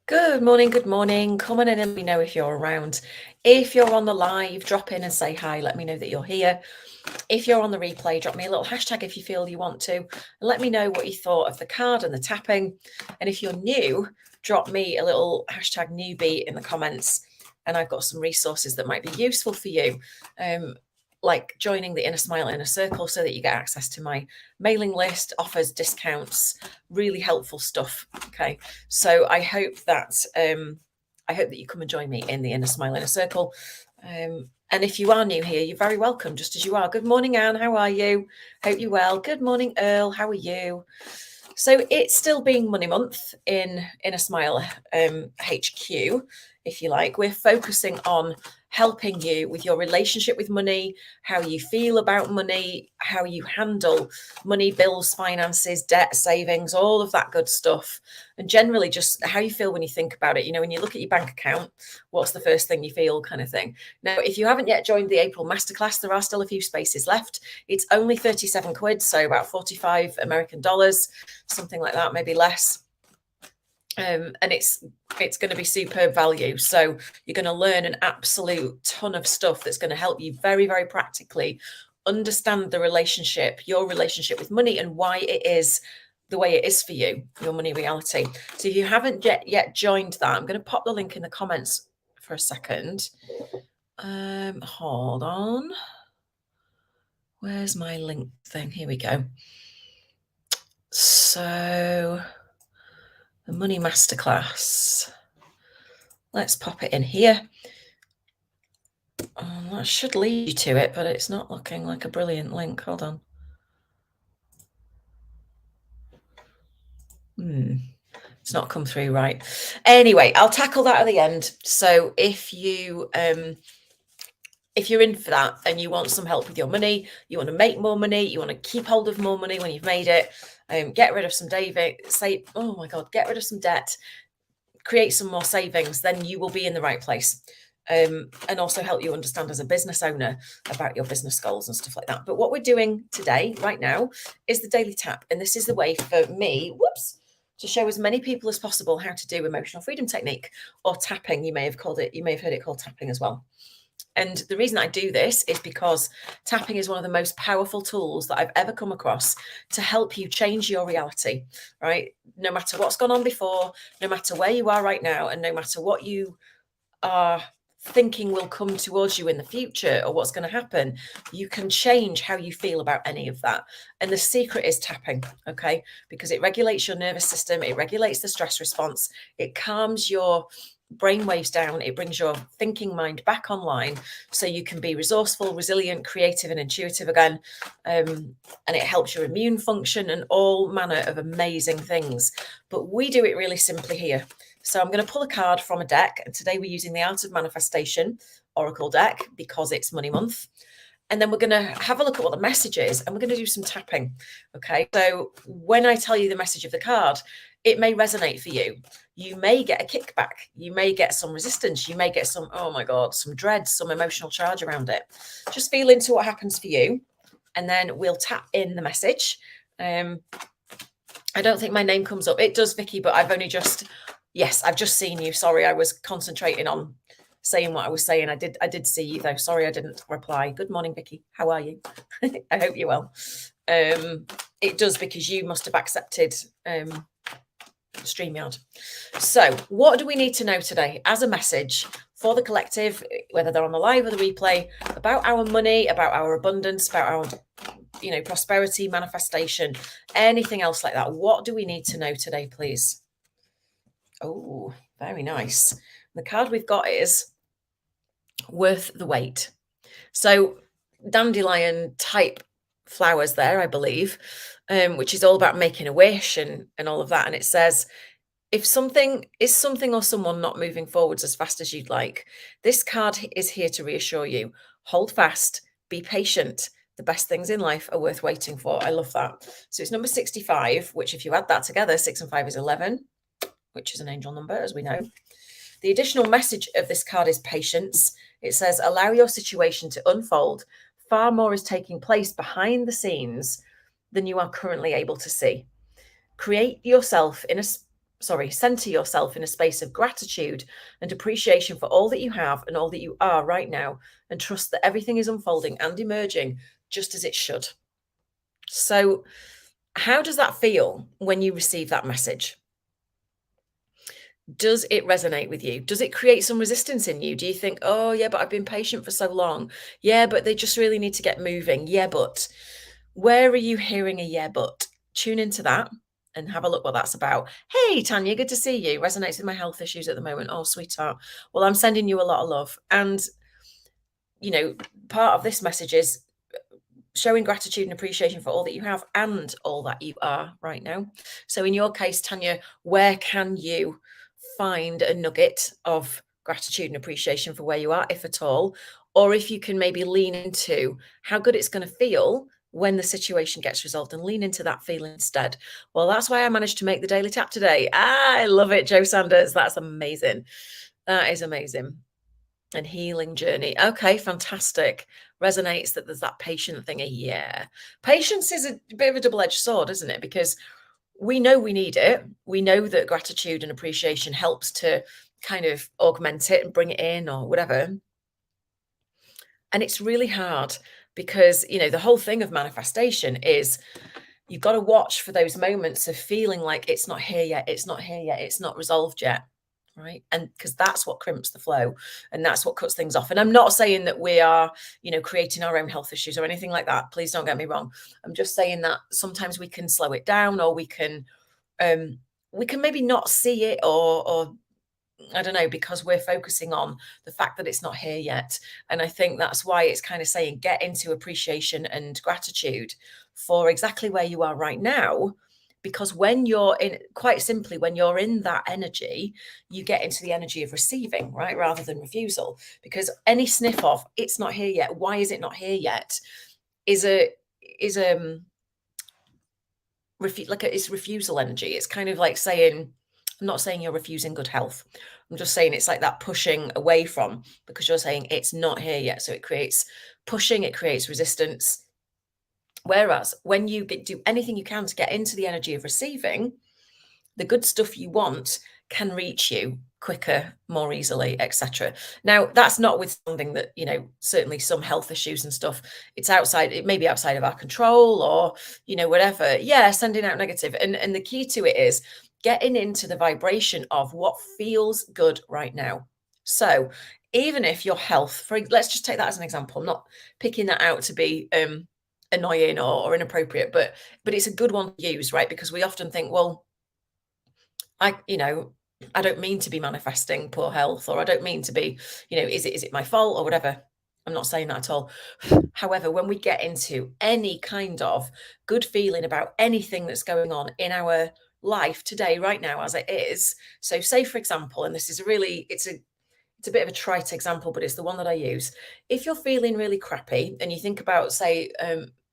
Good morning, good morning. Come on in and let me know if you're around. If you're on the live, drop in and say hi. Let me know that you're here. If you're on the replay, drop me a little hashtag if you feel you want to. And let me know what you thought of the card and the tapping. And if you're new, drop me a little hashtag newbie in the comments. And I've got some resources that might be useful for you. Like joining the Inner Smile Inner Circle so that you get access to my mailing list, offers, discounts, really helpful stuff. Okay, so I hope that you come and join me in the Inner Smile Inner Circle. And if you are new here, you're very welcome, just as you are. Good morning, Anne. How are you? Hope you're well. Good morning, Earl. How are you? So it's still being Money Month in Inner Smile HQ, if you like. We're focusing on helping you with your relationship with money, how you feel about money, how you handle money, bills, finances, debt, savings, all of that good stuff. And generally just how you feel when you think about it. You know, when you look at your bank account, what's the first thing you feel, kind of thing. Now, if you haven't yet joined the April Masterclass, there are still a few spaces left. It's only 37 quid, so about 45 American dollars, something like that, maybe less. And it's going to be superb value. So you're going to learn an absolute ton of stuff that's going to help you very, very practically understand the relationship, your relationship with money, and why it is the way it is for you, your money reality. So if you haven't yet joined that, I'm going to pop the link in the comments for a second. Hold on. Where's my link thing? Here we go. So the Money Masterclass. Let's pop it in here. That should lead you to it, but it's not looking like a brilliant link. Hold on. It's not come through right. Anyway, I'll tackle that at the end. So if you're in for that and you want some help with your money, you want to make more money, you want to keep hold of more money when you've made it, get rid of some get rid of some debt, create some more savings, then you will be in the right place. And also help you understand as a business owner about your business goals and stuff like that. But what we're doing today, right now, is the daily tap. And this is the way for me, to show as many people as possible how to do emotional freedom technique, or tapping. You may have heard it called tapping as well. And the reason I do this is because tapping is one of the most powerful tools that I've ever come across to help you change your reality, right? No matter what's gone on before, no matter where you are right now, and no matter what you are thinking will come towards you in the future or what's going to happen, you can change how you feel about any of that. And the secret is tapping, okay? Because it regulates your nervous system, it regulates the stress response, it calms your brain waves down, it brings your thinking mind back online so you can be resourceful, resilient, creative, and intuitive again. And it helps your immune function and all manner of amazing things. But we do it really simply here. So I'm going to pull a card from a deck, and today we're using the Art of Manifestation Oracle deck because it's Money Month. And then we're going to have a look at what the message is, and we're going to do some tapping. Okay, so when I tell you the message of the card, it may resonate for you. You may get a kickback, you may get some resistance, you may get some, oh my God, some dread, some emotional charge around it. Just feel into what happens for you, and then we'll tap in the message. I don't think my name comes up. It does, Vicky, but I've just seen you. Sorry, I was concentrating on saying what I was saying. I did see you though. Sorry, I didn't reply. Good morning, Vicky. How are you? I hope you're well. It does, because you must have accepted StreamYard. So what do we need to know today as a message for the collective, whether they're on the live or the replay, about our money, about our abundance, about our prosperity, manifestation, anything else like that? What do we need to know today, please? Oh, very nice. The card we've got is Worth the Wait. So dandelion type flowers there, I believe, which is all about making a wish and all of that. And it says, if something or someone not moving forwards as fast as you'd like, this card is here to reassure you. Hold fast, be patient. The best things in life are worth waiting for. I love that. So it's number 65, which if you add that together, 6 and 5 is 11, which is an angel number, as we know. The additional message of this card is patience. It says, allow your situation to unfold. Far more is taking place behind the scenes than you are currently able to see. Create yourself in a center yourself in a space of gratitude and appreciation for all that you have and all that you are right now, and trust that everything is unfolding and emerging just as it should. So, how does that feel when you receive that message? Does it resonate with you? Does it create some resistance in you? Do you think, oh, yeah, but I've been patient for so long? Yeah, but they just really need to get moving. Yeah, but where are you hearing a yeah, but? Tune into that and have a look what that's about. Hey, Tanya, good to see you. Resonates with my health issues at the moment. Oh, sweetheart. Well, I'm sending you a lot of love. And, part of this message is showing gratitude and appreciation for all that you have and all that you are right now. So, in your case, Tanya, where can you find a nugget of gratitude and appreciation for where you are, if at all? Or if you can maybe lean into how good it's going to feel when the situation gets resolved, and lean into that feeling instead. Well, that's why I managed to make the daily tap today. I love it, Joe Sanders. That's amazing. That is amazing. And healing journey. Okay, fantastic. Resonates that there's that patient thing. Yeah. Patience is a bit of a double-edged sword, isn't it? Because we know we need it. We know that gratitude and appreciation helps to kind of augment it and bring it in or whatever. And it's really hard because, the whole thing of manifestation is you've got to watch for those moments of feeling like it's not here yet, it's not here yet, it's not resolved yet. Right. And because that's what crimps the flow and that's what cuts things off. And I'm not saying that we are, creating our own health issues or anything like that. Please don't get me wrong. I'm just saying that sometimes we can slow it down, or we can maybe not see it, or I don't know, because we're focusing on the fact that it's not here yet. And I think that's why it's kind of saying get into appreciation and gratitude for exactly where you are right now. Because when you're in, quite simply, when you're in that energy, you get into the energy of receiving, right? Rather than refusal. Because any sniff of it's not here yet, why is it not here yet, is it's refusal energy. It's kind of like saying, I'm not saying you're refusing good health. I'm just saying it's like that pushing away from, because you're saying it's not here yet. So it creates pushing, it creates resistance. Whereas when you do anything you can to get into the energy of receiving, the good stuff you want can reach you quicker, more easily, etc. Now, that's notwithstanding that, certainly some health issues and stuff, it may be outside of our control, or, whatever. Yeah, sending out negative. And the key to it is getting into the vibration of what feels good right now. So even if your health, let's just take that as an example, I'm not picking that out to be annoying or inappropriate, but it's a good one to use, right? Because we often think, well, I don't mean to be manifesting poor health, or I don't mean to be, is it my fault or whatever. I'm not saying that at all. However, when we get into any kind of good feeling about anything that's going on in our life today, right now, as it is. So say, for example, and this is it's a bit of a trite example, but it's the one that I use. If you're feeling really crappy and you think about, say,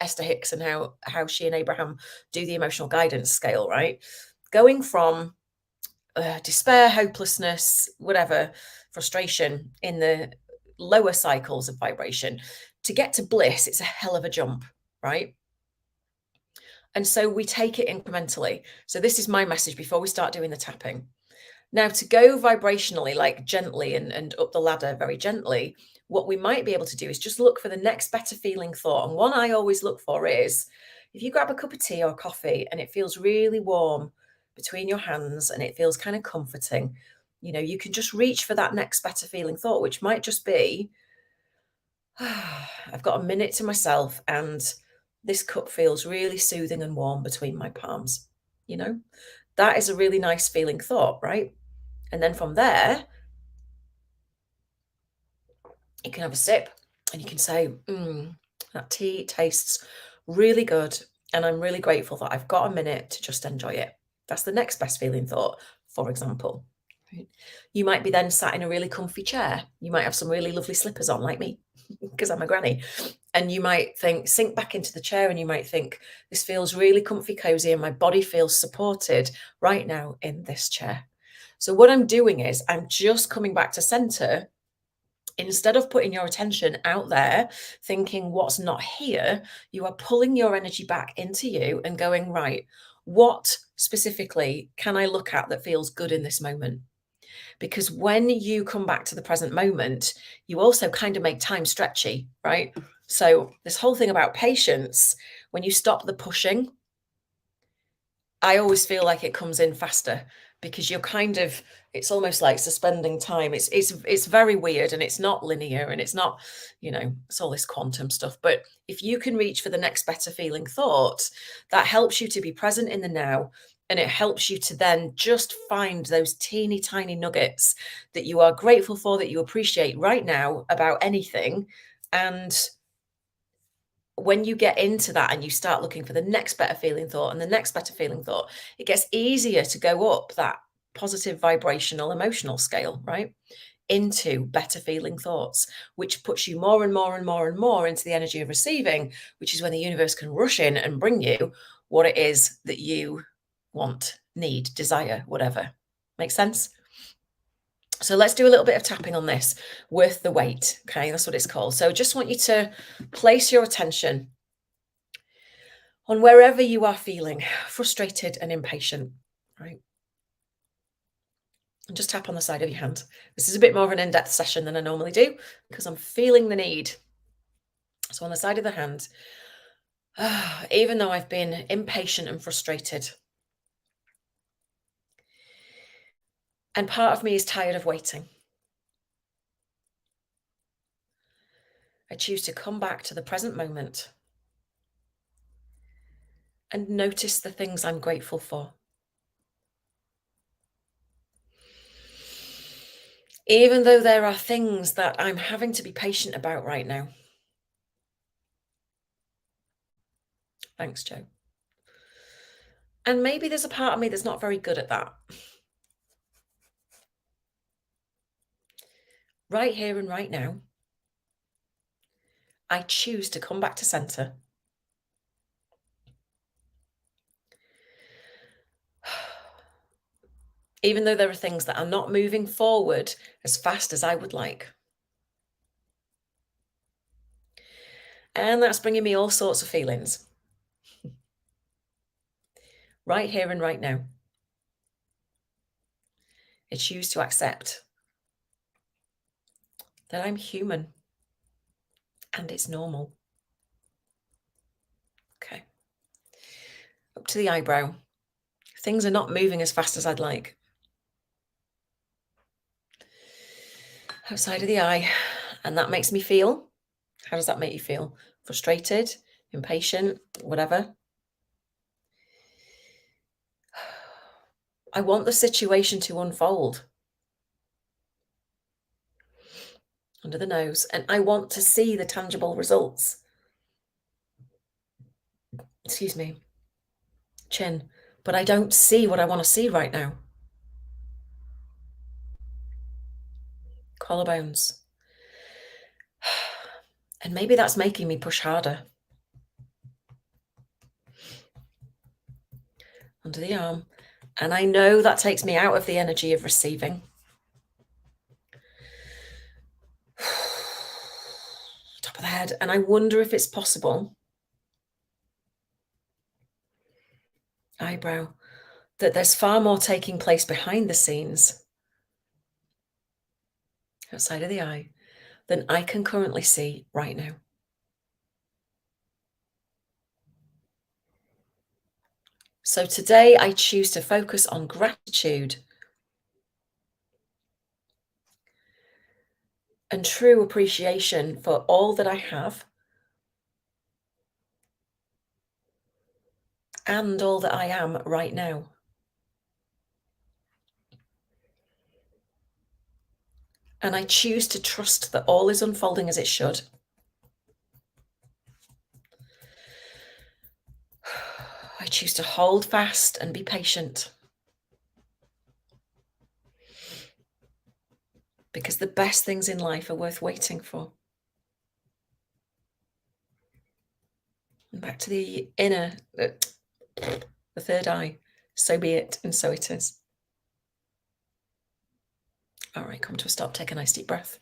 Esther Hicks and how she and Abraham do the emotional guidance scale, right? Going from despair, hopelessness, whatever, frustration in the lower cycles of vibration to get to bliss, it's a hell of a jump, right? And so we take it incrementally. So this is my message before we start doing the tapping. Now, to go vibrationally, like gently and up the ladder very gently, what we might be able to do is just look for the next better feeling thought. And one I always look for is if you grab a cup of tea or coffee and it feels really warm between your hands and it feels kind of comforting, you can just reach for that next better feeling thought, which might just be, I've got a minute to myself and this cup feels really soothing and warm between my palms. That is a really nice feeling thought, right? And then from there, you can have a sip and you can say, that tea tastes really good. And I'm really grateful that I've got a minute to just enjoy it. That's the next best feeling thought, for example. You might be then sat in a really comfy chair. You might have some really lovely slippers on, like me, because I'm a granny. And you might sink back into the chair and you might think, this feels really comfy, cozy, and my body feels supported right now in this chair. So what I'm doing is I'm just coming back to center. Instead of putting your attention out there, thinking what's not here, you are pulling your energy back into you and going, right, what specifically can I look at that feels good in this moment? Because when you come back to the present moment, you also kind of make time stretchy, right? So, this whole thing about patience, when you stop the pushing, I always feel like it comes in faster because you're kind of, it's almost like suspending time. It's very weird and it's not linear and it's not, it's all this quantum stuff. But if you can reach for the next better feeling thought, that helps you to be present in the now. And it helps you to then just find those teeny tiny nuggets that you are grateful for, that you appreciate right now about anything. And when you get into that and you start looking for the next better feeling thought and the next better feeling thought, it gets easier to go up that positive vibrational emotional scale, right? Into better feeling thoughts, which puts you more and more and more and more into the energy of receiving, which is when the universe can rush in and bring you what it is that you want, need, desire, whatever. Make sense? So let's do a little bit of tapping on this with the weight. Okay, that's what it's called. So just want you to place your attention on wherever you are feeling frustrated and impatient, right? And just tap on the side of your hand. This is a bit more of an in-depth session than I normally do because I'm feeling the need. So on the side of the hand, even though I've been impatient and frustrated, and part of me is tired of waiting, I choose to come back to the present moment and notice the things I'm grateful for. Even though there are things that I'm having to be patient about right now. Thanks, Joe. And maybe there's a part of me that's not very good at that. Right here and right now, I choose to come back to center. Even though there are things that are not moving forward as fast as I would like. And that's bringing me all sorts of feelings. Right here and right now, I choose to accept that I'm human and it's normal. Okay. Up to the eyebrow. Things are not moving as fast as I'd like. Outside of the eye. And that makes me feel, how does that make you feel? Frustrated, impatient, whatever. I want the situation to unfold. Under the nose, and I want to see the tangible results. Excuse me. Chin. But I don't see what I want to see right now. Collarbones. And maybe that's making me push harder. Under the arm. And I know that takes me out of the energy of receiving. Top of the head. And I wonder if it's possible, eyebrow, that there's far more taking place behind the scenes, outside of the eye, than I can currently see right now. So today I choose to focus on gratitude and true appreciation for all that I have and all that I am right now. And I choose to trust that all is unfolding as it should. I choose to hold fast and be patient. Because the best things in life are worth waiting for. And back to the inner, the third eye. So be it, and so it is. All right, come to a stop. Take a nice deep breath.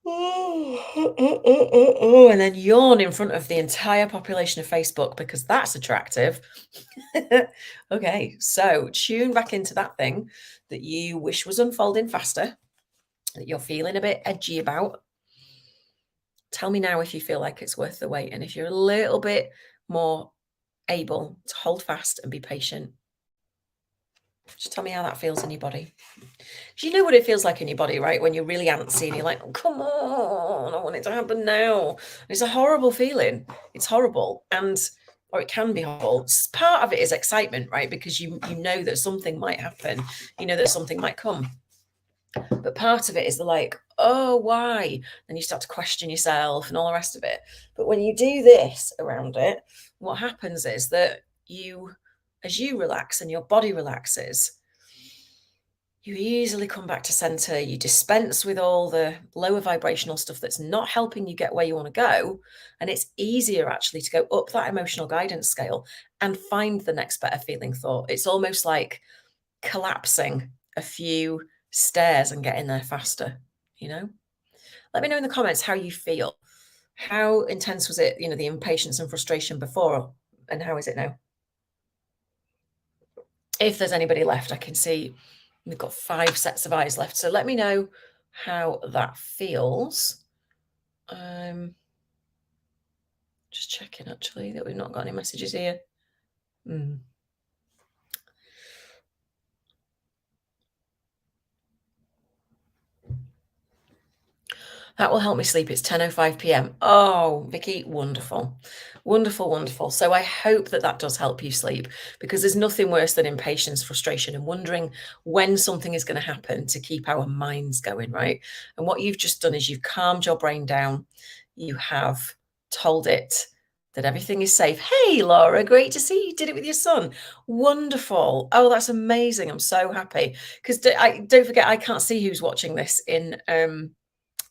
And then yawn in front of the entire population of Facebook because that's attractive. Okay, so tune back into that thing that you wish was unfolding faster, that you're feeling a bit edgy about. Tell me now if you feel like it's worth the wait and if you're a little bit more able to hold fast and be patient. Just tell me how that feels in your body. 'Cause you know what it feels like in your body, right? When you're really antsy and you're like, "Oh, come on, I want it to happen now." It's a horrible feeling. It's horrible. And or it can be horrible. Part of it is excitement, right? Because you know that something might happen. You know that something might come. But part of it is the like, oh, why? And you start to question yourself and all the rest of it. But when you do this around it, what happens is that as you relax and your body relaxes, you easily come back to center. You dispense with all the lower vibrational stuff that's not helping you get where you want to go. And it's easier actually to go up that emotional guidance scale and find the next better feeling thought. It's almost like collapsing a few stairs and getting there faster, you know? Let me know in the comments how you feel. How intense was it, the impatience and frustration before, and how is it now? If there's anybody left, I can see we've got 5 sets of eyes left. So let me know how that feels. Just checking actually that we've not got any messages here. That will help me sleep. It's 10:05 p.m. Oh, Vicky, wonderful. Wonderful, wonderful. So I hope that that does help you sleep because there's nothing worse than impatience, frustration, and wondering when something is going to happen to keep our minds going, right? And what you've just done is you've calmed your brain down. You have told it that everything is safe. Hey, Laura, great to see you did it with your son. Wonderful. Oh, that's amazing. I'm so happy because don't forget, I can't see who's watching this in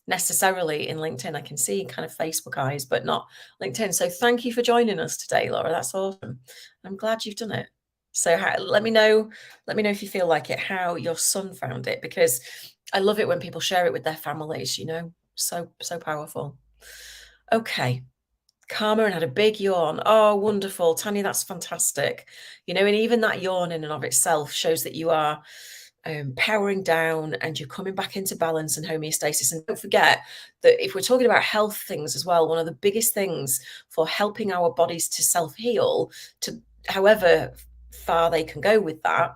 necessarily in LinkedIn. I can see kind of Facebook eyes, but not LinkedIn. So thank you for joining us today, Laura. That's awesome. I'm glad you've done it. So let me know if you feel like it, how your son found it, because I love it when people share it with their families, so powerful. Okay. Karma and had a big yawn. Oh, wonderful. Tanya, that's fantastic. And even that yawn in and of itself shows that you are powering down and you're coming back into balance and homeostasis. And don't forget that if we're talking about health things as well, one of the biggest things for helping our bodies to self-heal, to however far they can go with that,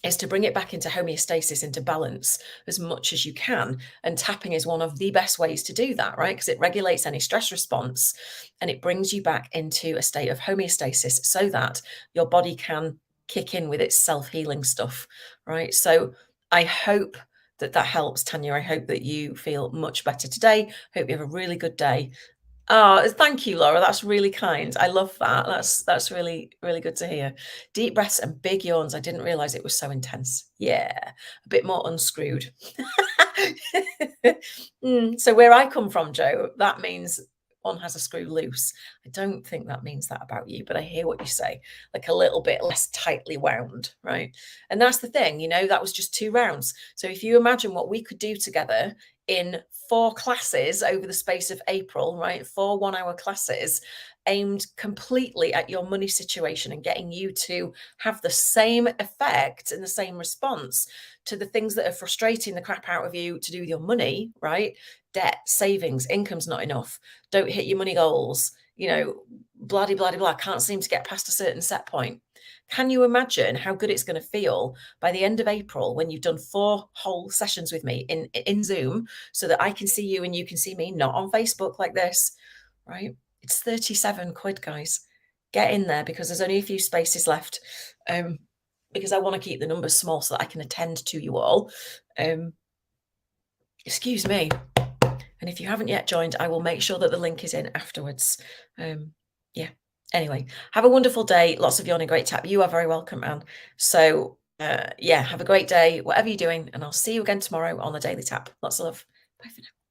is to bring it back into homeostasis, into balance as much as you can. And tapping is one of the best ways to do that, right? Because it regulates any stress response and it brings you back into a state of homeostasis so that your body can kick in with its self-healing stuff, right? So I hope that that helps, Tanya. I hope that you feel much better today. Hope you have a really good day. Oh, thank you, Laura. That's really kind. I love that. That's really, really good to hear. Deep breaths and big yawns. I didn't realize it was so intense. Yeah, a bit more unscrewed. So where I come from, Joe, that means one has a screw loose. I don't think that means that about you, but I hear what you say, like a little bit less tightly wound, right? And that's the thing, that was just 2 rounds. So if you imagine what we could do together in 4 classes over the space of April, right? 4 one-hour classes aimed completely at your money situation and getting you to have the same effect and the same response to the things that are frustrating the crap out of you to do with your money, right? Debt, savings, income's not enough, don't hit your money goals, blah, blah, blah, blah, can't seem to get past a certain set point. Can you imagine how good it's going to feel by the end of April when you've done 4 whole sessions with me in Zoom so that I can see you and you can see me, not on Facebook like this, right? It's 37 quid, guys. Get in there because there's only a few spaces left. Because I want to keep the numbers small so that I can attend to you all. Excuse me. And if you haven't yet joined, I will make sure that the link is in afterwards. Yeah. Anyway, have a wonderful day. Lots of yawning, great tap. You are very welcome, Anne. So yeah, have a great day, whatever you're doing. And I'll see you again tomorrow on the Daily Tap. Lots of love. Bye for now.